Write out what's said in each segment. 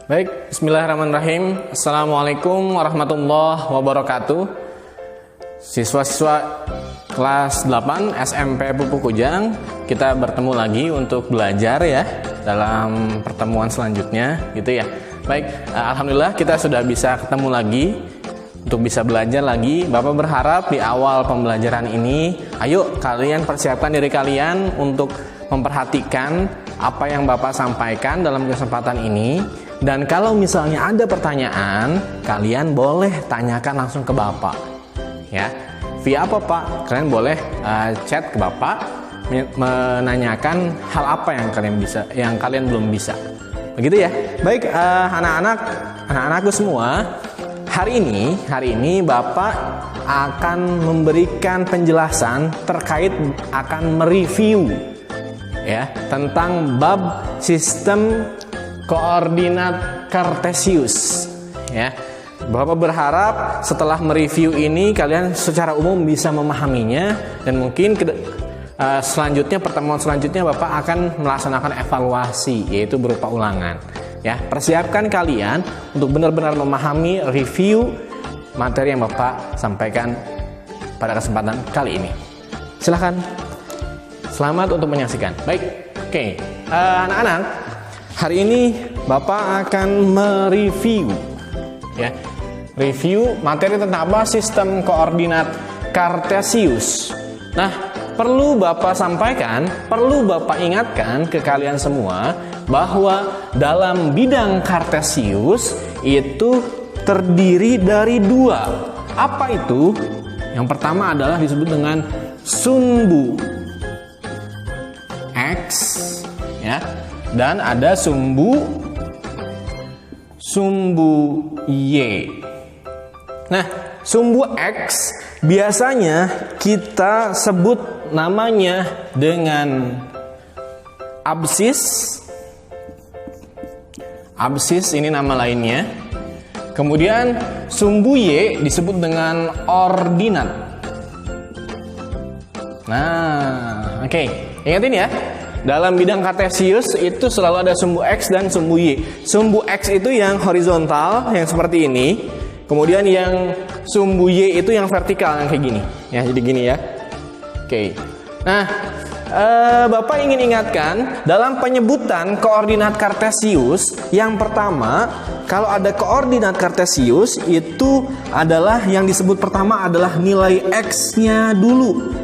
Baik, bismillahirrahmanirrahim. Assalamualaikum warahmatullahi wabarakatuh. Siswa-siswa kelas 8 SMP Pupuk Kujang, kita bertemu lagi untuk belajar ya dalam pertemuan selanjutnya gitu ya. Baik, alhamdulillah kita sudah bisa ketemu lagi untuk bisa belajar lagi. Bapak berharap di awal pembelajaran ini, ayo kalian persiapkan diri kalian untuk memperhatikan apa yang Bapak sampaikan dalam kesempatan ini. Dan kalau misalnya ada pertanyaan, kalian boleh tanyakan langsung ke Bapak. Ya, via apa Pak? Kalian boleh chat ke Bapak, menanyakan hal apa yang kalian belum bisa. Begitu ya. Baik, anak-anakku semua, hari ini Bapak akan memberikan penjelasan terkait akan mereview ya tentang bab sistem koordinat Kartesius ya. Bapak berharap setelah mereview ini kalian secara umum bisa memahaminya, dan mungkin pertemuan selanjutnya Bapak akan melaksanakan evaluasi, yaitu berupa ulangan ya. Persiapkan kalian untuk benar-benar memahami review materi yang Bapak sampaikan pada kesempatan kali ini. Silahkan, selamat untuk menyaksikan. Baik, oke. Anak-anak, hari ini Bapak akan mereview ya. Review materi tentang apa? Sistem koordinat Kartesius. Nah, perlu Bapak sampaikan, perlu Bapak ingatkan ke kalian semua bahwa dalam bidang Kartesius itu terdiri dari dua. Apa itu? Yang pertama adalah disebut dengan sumbu X ya. Dan ada sumbu Y. Nah, sumbu X biasanya kita sebut namanya dengan absis. Absis ini nama lainnya. Kemudian sumbu Y disebut dengan ordinat. Nah, oke. Ingatin ya. Dalam bidang Kartesius itu selalu ada sumbu X dan sumbu Y. Sumbu X itu yang horizontal, yang seperti ini. Kemudian yang sumbu Y itu yang vertikal, yang kayak gini. Ya, jadi gini ya. Oke. Nah, Bapak ingin ingatkan dalam penyebutan koordinat Kartesius, yang pertama, kalau ada koordinat Kartesius itu adalah yang disebut pertama adalah nilai X-nya dulu,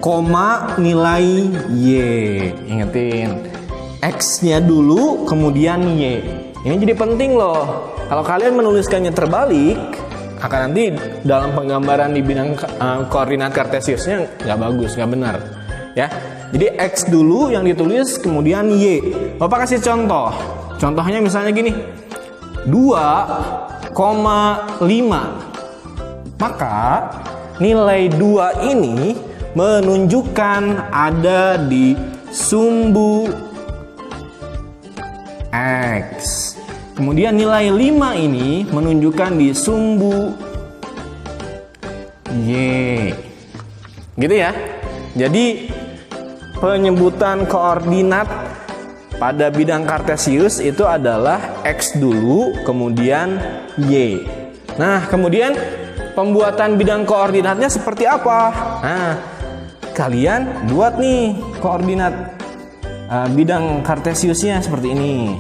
koma nilai Y. Ingetin, X-nya dulu kemudian Y. Ini jadi penting loh. Kalau kalian menuliskannya terbalik, akan nanti dalam penggambaran di bidang koordinat Kartesiusnya nggak bagus, nggak benar ya. Jadi X dulu yang ditulis, kemudian Y. Bapak kasih contoh. Contohnya misalnya gini, 2,5. Maka nilai 2 ini menunjukkan ada di sumbu X. Kemudian nilai 5 ini menunjukkan di sumbu Y. Gitu ya. Jadi penyebutan koordinat pada bidang Kartesius itu adalah X dulu, kemudian Y. Nah, kemudian pembuatan bidang koordinatnya seperti apa? Nah, kalian buat nih koordinat bidang Kartesiusnya seperti ini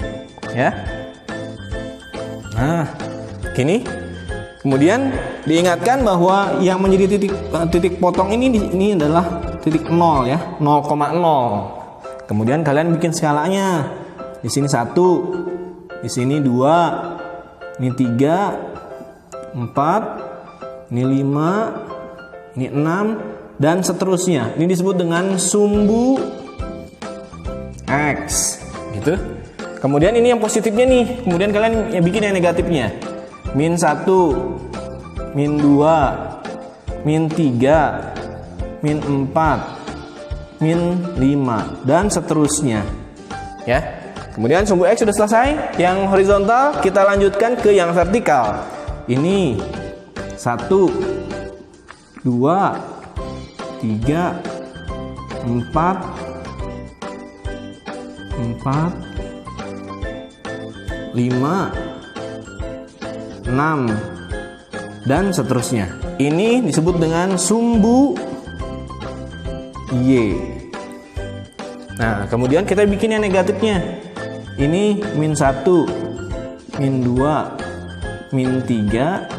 ya. Nah, gini. Kemudian diingatkan bahwa yang menjadi titik potong ini adalah titik 0 ya, 0,0. Kemudian kalian bikin skalanya. Di sini 1, di sini 2, ini 3, 4, ini 5, ini 6, dan seterusnya. Ini disebut dengan sumbu X gitu. Kemudian ini yang positifnya nih. Kemudian kalian bikin yang negatifnya. Min 1, min 2, min 3, min 4, min 5, dan seterusnya ya. Kemudian sumbu X sudah selesai. Yang horizontal kita lanjutkan ke yang vertikal. Ini 1, 2, 3, 4, 5, 6, dan seterusnya. Ini disebut dengan sumbu Y. Nah, kemudian kita bikin yang negatifnya. Ini -1, -2, -3,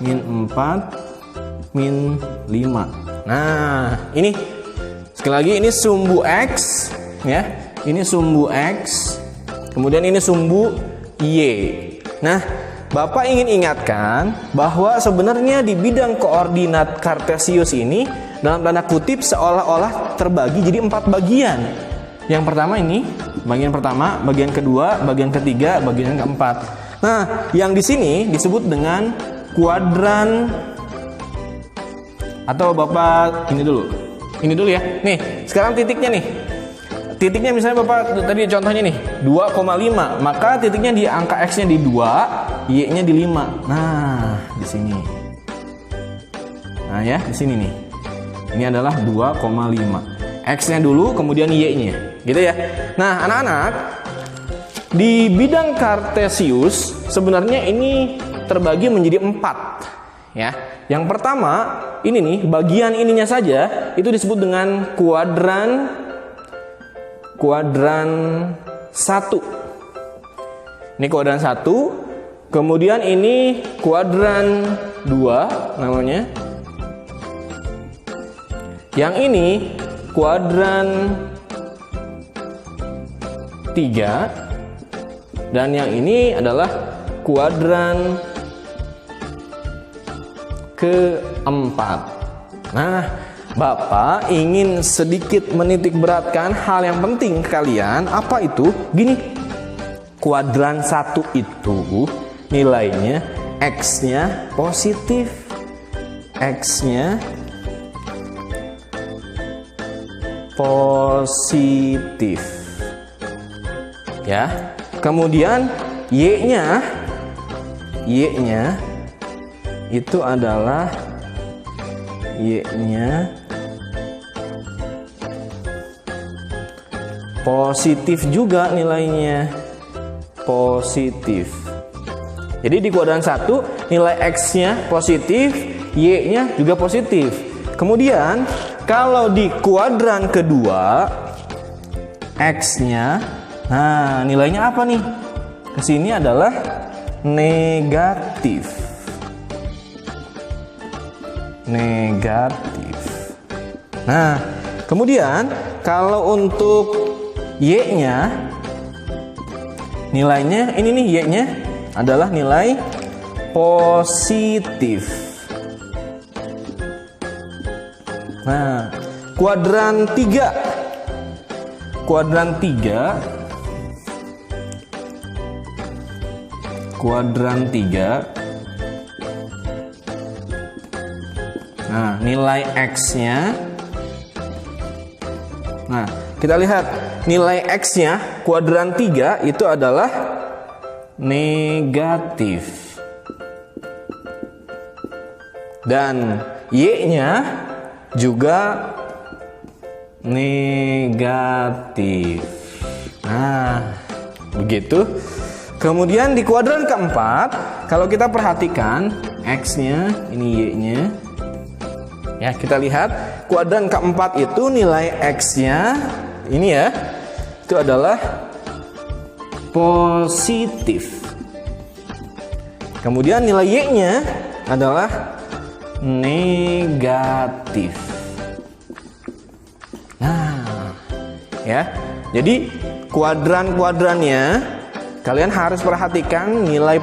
-4, -5. Nah, ini sekali lagi ini sumbu X ya. Ini sumbu X. Kemudian ini sumbu Y. Nah, Bapak ingin ingatkan bahwa sebenarnya di bidang koordinat kartesius ini dalam tanda kutip seolah-olah terbagi jadi 4 bagian. Yang pertama ini, bagian pertama, bagian kedua, bagian ketiga, bagian keempat. Nah, yang di sini disebut dengan kuadran, atau Bapak ini dulu. Ini dulu ya. Nih, sekarang titiknya nih. Titiknya misalnya Bapak tadi contohnya nih 2,5, maka titiknya di angka X-nya di 2, Y-nya di 5. Nah, di sini. Nah ya, di sini nih. Ini adalah 2,5. X-nya dulu, kemudian Y-nya. Gitu ya. Nah, anak-anak, di bidang kartesius sebenarnya ini terbagi menjadi 4 ya. Yang pertama, ini nih, bagian ininya saja itu disebut dengan kuadran 1. Ini kuadran 1. Kemudian ini kuadran 2 namanya. Yang ini kuadran 3. Dan yang ini adalah kuadran keempat. Nah, Bapak ingin sedikit menitik beratkan hal yang penting ke kalian. Apa itu? Gini, kuadran 1 itu nilainya X-nya positif. X-nya positif. Ya. Kemudian Y-nya itu adalah Y-nya positif juga nilainya. Positif. Jadi di kuadran 1 nilai X-nya positif, Y-nya juga positif. Kemudian kalau di kuadran kedua X-nya, nah nilainya apa nih? Kesini adalah negatif. Negatif. Nah, kemudian kalau untuk Y-nya, nilainya ini nih, Y-nya adalah nilai positif. Nah, kuadran 3. Kuadran 3. Kuadran 3. Nah, nilai X-nya. Nah, kita lihat nilai X-nya kuadran 3 itu adalah negatif. Dan Y-nya juga negatif. Nah, begitu. Kemudian di kuadran keempat, kalau kita perhatikan X-nya, ini Y-nya. Ya, kita lihat kuadran keempat itu nilai X-nya ini ya, itu adalah positif. Kemudian nilai Y-nya adalah negatif. Nah, ya. Jadi kuadran-kuadrannya kalian harus perhatikan nilai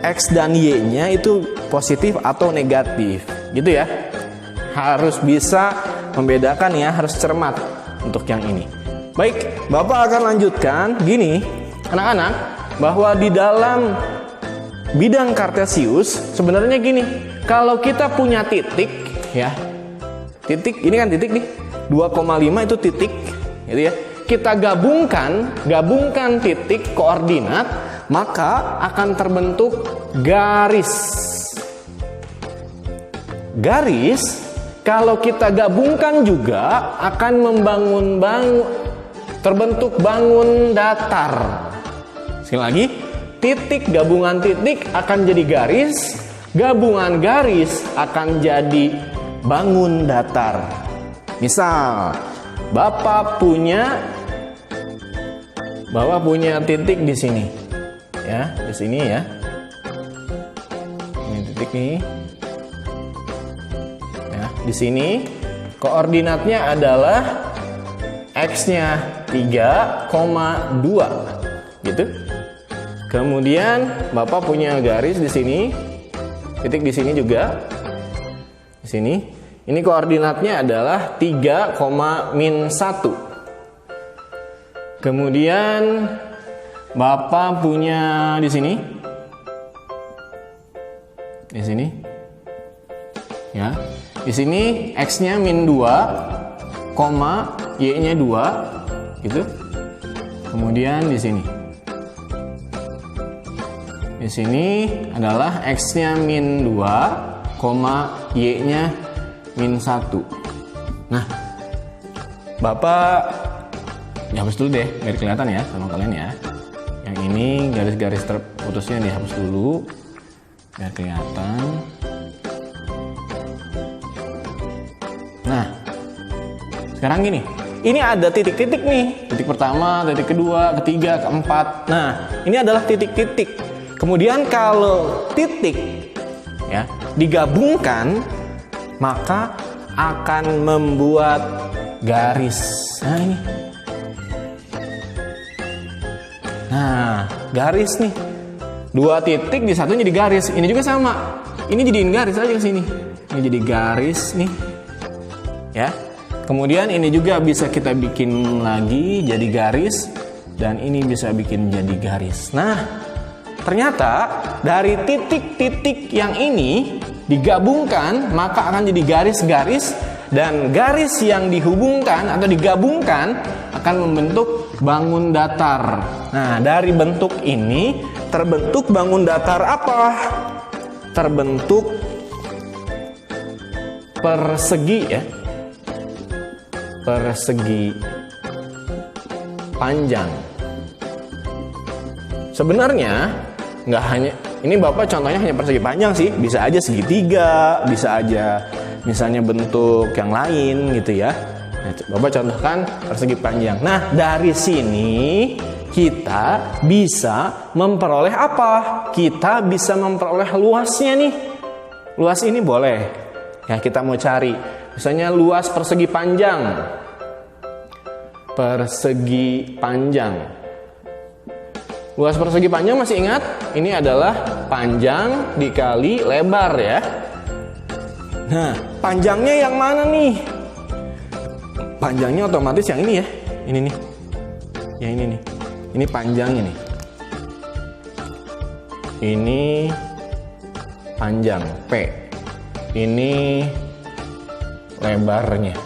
X dan Y-nya itu positif atau negatif. Gitu ya. Harus bisa membedakan ya, harus cermat untuk yang ini. Baik, Bapak akan lanjutkan. Gini, anak-anak, bahwa di dalam bidang kartesius sebenarnya gini, kalau kita punya titik ya, titik ini kan titik nih 2,5 itu titik gitu ya, kita gabungkan titik koordinat, maka akan terbentuk garis. Kalau kita gabungkan juga akan terbentuk bangun datar. Sekali lagi, titik gabungan titik akan jadi garis, gabungan garis akan jadi bangun datar. Misal, Bapak punya titik di sini. Ya, di sini ya. Ini titik nih. Ya, di sini koordinatnya adalah X-nya 3,2 gitu. Kemudian Bapak punya garis di sini, titik di sini juga. Di sini. Ini koordinatnya adalah 3,-1. Kemudian Bapak punya di sini. Di sini. Ya. Di sini X-nya -2, Y-nya 2 gitu. Kemudian di sini. Di sini adalah X-nya -2, Y-nya -1. Nah, Bapak dihapus dulu deh, biar kelihatan ya sama kalian ya. Yang ini garis-garis terputusnya dihapus dulu, biar kelihatan. Nah, sekarang gini, ini ada titik-titik nih, titik pertama, titik kedua, ketiga, keempat. Nah, ini adalah titik-titik. Kemudian kalau titik ya digabungkan, maka akan membuat garis. Nah ini. Nah, garis nih. Dua titik di satu jadi garis. Ini juga sama. Ini jadiin garis aja ke sini. Ini jadi garis nih. Ya. Kemudian ini juga bisa kita bikin lagi jadi garis, dan ini bisa bikin jadi garis. Nah, ternyata dari titik-titik yang ini digabungkan, maka akan jadi garis-garis, dan garis yang dihubungkan atau digabungkan akan membentuk bangun datar. Nah, dari bentuk ini terbentuk bangun datar apa? Terbentuk persegi ya. Persegi panjang. Sebenarnya nggak hanya ini, Bapak contohnya hanya persegi panjang sih, bisa aja segitiga, bisa aja misalnya bentuk yang lain gitu ya. Nah, Bapak contohkan persegi panjang. Nah, dari sini kita bisa memperoleh apa? Kita bisa memperoleh luasnya nih. Luas ini boleh. Ya, kita mau cari misalnya luas persegi panjang. Persegi panjang. Luas persegi panjang masih ingat? Ini adalah panjang dikali lebar ya. Nah, panjangnya yang mana nih? Panjangnya otomatis yang ini ya. Ini nih. Yang ini nih. Ini panjangnya nih. Ini panjang P. Ini lebarnya.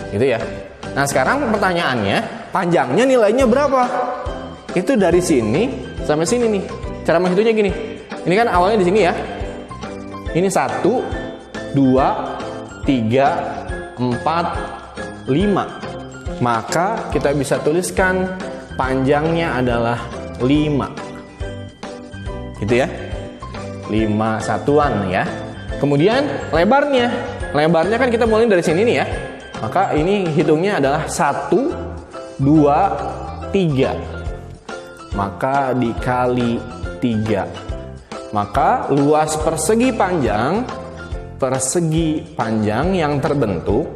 Gitu ya. Nah, sekarang pertanyaannya, panjangnya nilainya berapa? Itu dari sini sampai sini nih. Cara menghitungnya gini. Ini kan awalnya di sini ya. Ini 1, 2, 3, 4, 5. Maka kita bisa tuliskan panjangnya adalah 5. Gitu ya. 5 satuan ya. Kemudian lebarnya. Lebarnya kan kita mulai dari sini nih ya. Maka ini hitungnya adalah 1, 2, 3. Maka dikali 3. Maka luas persegi panjang yang terbentuk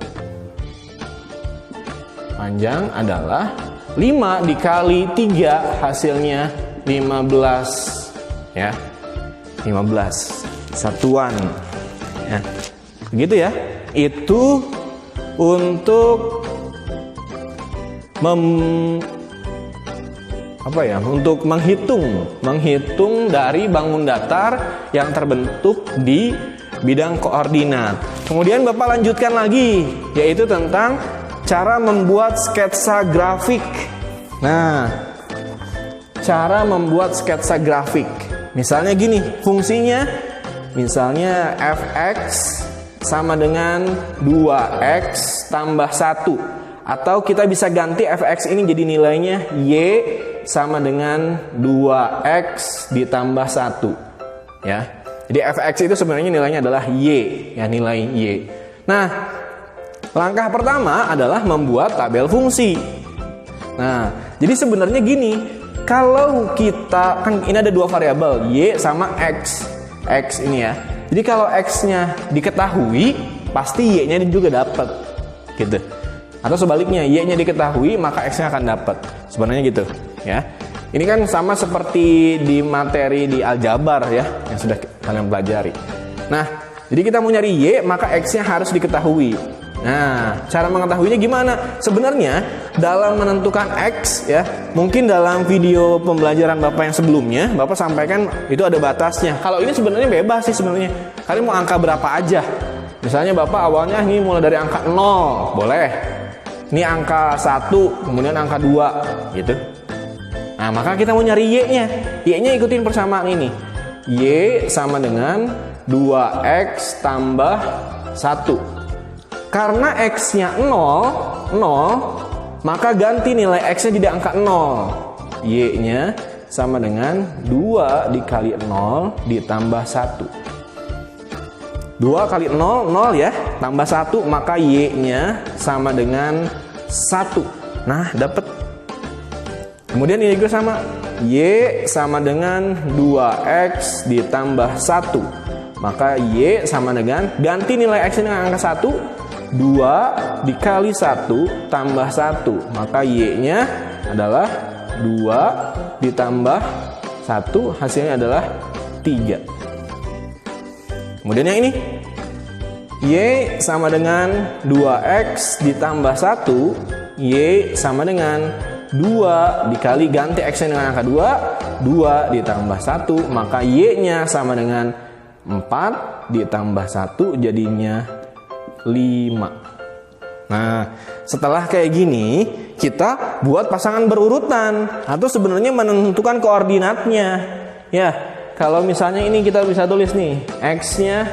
panjang adalah 5 dikali 3, hasilnya 15 ya. 15 satuan ya. Begitu ya. Itu untuk untuk menghitung dari bangun datar yang terbentuk di bidang koordinat. Kemudian Bapak lanjutkan lagi, yaitu tentang cara membuat sketsa grafik. Nah, cara membuat sketsa grafik. Misalnya gini, fungsinya misalnya fx sama dengan 2x tambah 1. Atau kita bisa ganti fx ini jadi nilainya y sama dengan 2x ditambah 1. Ya. Jadi fx itu sebenarnya nilainya adalah y, ya, nilai y. Nah, langkah pertama adalah membuat tabel fungsi. Nah, jadi sebenarnya gini, kalau kita kan ini ada dua variabel y sama x ini ya. Jadi kalau x-nya diketahui, pasti y-nya juga dapat, gitu. Atau sebaliknya, y-nya diketahui maka x-nya akan dapat. Sebenarnya gitu, ya. Ini kan sama seperti di materi di aljabar ya, yang sudah kalian pelajari. Nah, jadi kita mau nyari y, maka x-nya harus diketahui. Nah, cara mengetahuinya gimana? Sebenarnya dalam menentukan x ya, mungkin dalam video pembelajaran Bapak yang sebelumnya, Bapak sampaikan itu ada batasnya. Kalau ini sebenarnya bebas sih sebenarnya. Kalian mau angka berapa aja. Misalnya Bapak awalnya ini mulai dari angka 0, boleh. Ini angka 1, kemudian angka 2, gitu. Nah, maka kita mau nyari y-nya. Y-nya ikutin persamaan ini. Y sama dengan 2x tambah 1. Karena x-nya 0, maka ganti nilai x-nya jadi angka 0. Y-nya sama dengan 2 dikali 0 ditambah 1. 2 kali 0, 0 ya. Tambah 1, maka y-nya sama dengan 1. Nah, dapat. Kemudian ini juga sama. Y sama dengan 2x ditambah 1. Maka y sama dengan, ganti nilai x dengan angka 1, 2 dikali 1 tambah 1. Maka y-nya adalah 2 ditambah 1, hasilnya adalah 3. Kemudian yang ini, y sama dengan 2x ditambah 1. Y sama dengan 2 dikali, ganti x-nya dengan angka 2 ditambah 1, maka y-nya sama dengan 4 ditambah 1, jadinya 5. Nah, setelah kayak gini, kita buat pasangan berurutan atau sebenarnya menentukan koordinatnya. Ya, kalau misalnya ini kita bisa tulis nih, x-nya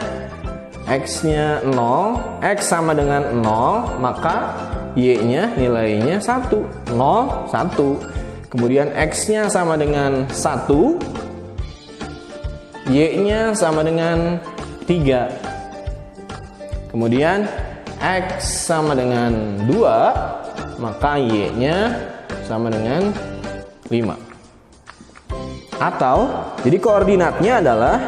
0, x sama dengan 0, maka y-nya nilainya 1, 0, 1. Kemudian x-nya sama dengan 1, y-nya sama dengan 3. Kemudian x sama dengan 2, maka y-nya sama dengan 5. Atau, jadi koordinatnya adalah,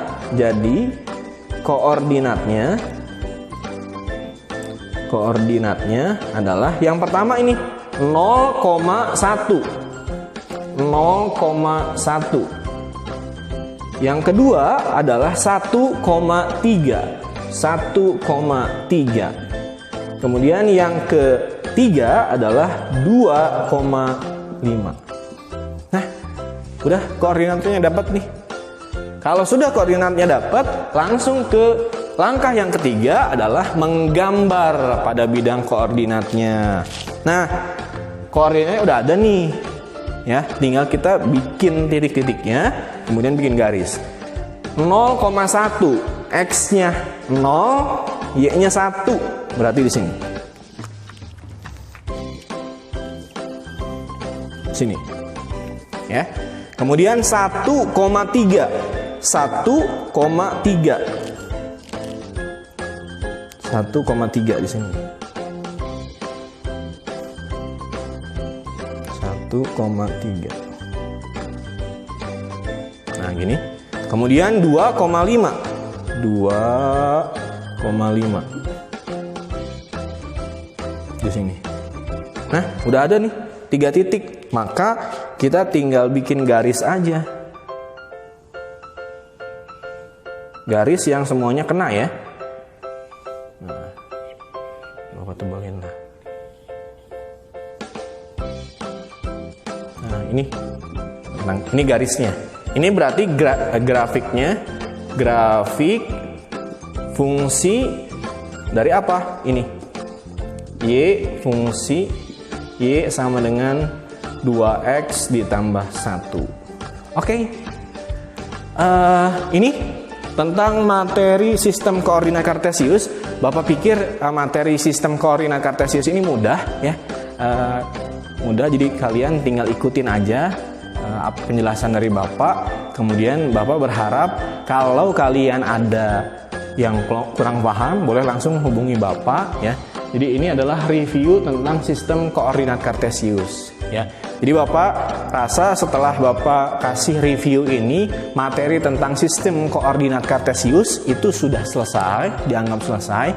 koordinatnya adalah yang pertama ini 0,1. Yang kedua adalah 1,3. Kemudian yang ketiga adalah 2,5. Nah, udah koordinatnya dapat nih. Kalau sudah koordinatnya dapat, langsung ke langkah yang ketiga adalah menggambar pada bidang koordinatnya. Nah, koordinatnya udah ada nih. Ya, tinggal kita bikin titik-titiknya, kemudian bikin garis. 0,1, x-nya 0, y-nya 1. Berarti di sini. Sini. Ya. Kemudian 1,3. 1,3 di sini. 1,3. Nah, gini. Kemudian 2,5. 2,5 di sini. Nah, udah ada nih 3 titik. Maka kita tinggal bikin garis aja. Garis yang semuanya kena ya. Nah, Bapak tebalin lah. Nah, ini garisnya. Ini berarti grafiknya, grafik fungsi dari apa? Ini y fungsi y sama dengan 2x ditambah 1. Oke. Ini tentang materi sistem koordinat kartesius. Bapak pikir materi sistem koordinat kartesius ini mudah ya. Mudah, jadi kalian tinggal ikutin aja penjelasan dari Bapak. Kemudian Bapak berharap kalau kalian ada yang kurang paham, boleh langsung hubungi Bapak ya. Jadi ini adalah review tentang sistem koordinat kartesius ya. Jadi Bapak rasa setelah Bapak kasih review ini, materi tentang sistem koordinat kartesius itu sudah selesai, dianggap selesai.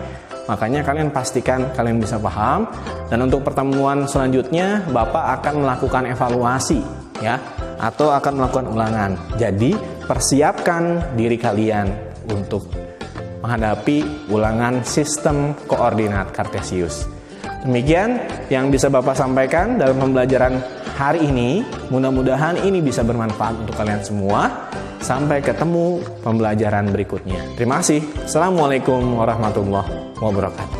Makanya kalian pastikan kalian bisa paham. Dan untuk pertemuan selanjutnya Bapak akan melakukan evaluasi ya, atau akan melakukan ulangan. Jadi persiapkan diri kalian untuk menghadapi ulangan sistem koordinat kartesius. Demikian yang bisa Bapak sampaikan dalam pembelajaran hari ini. Mudah-mudahan ini bisa bermanfaat untuk kalian semua. Sampai ketemu pembelajaran berikutnya. Terima kasih. Assalamualaikum warahmatullahi wabarakatuh.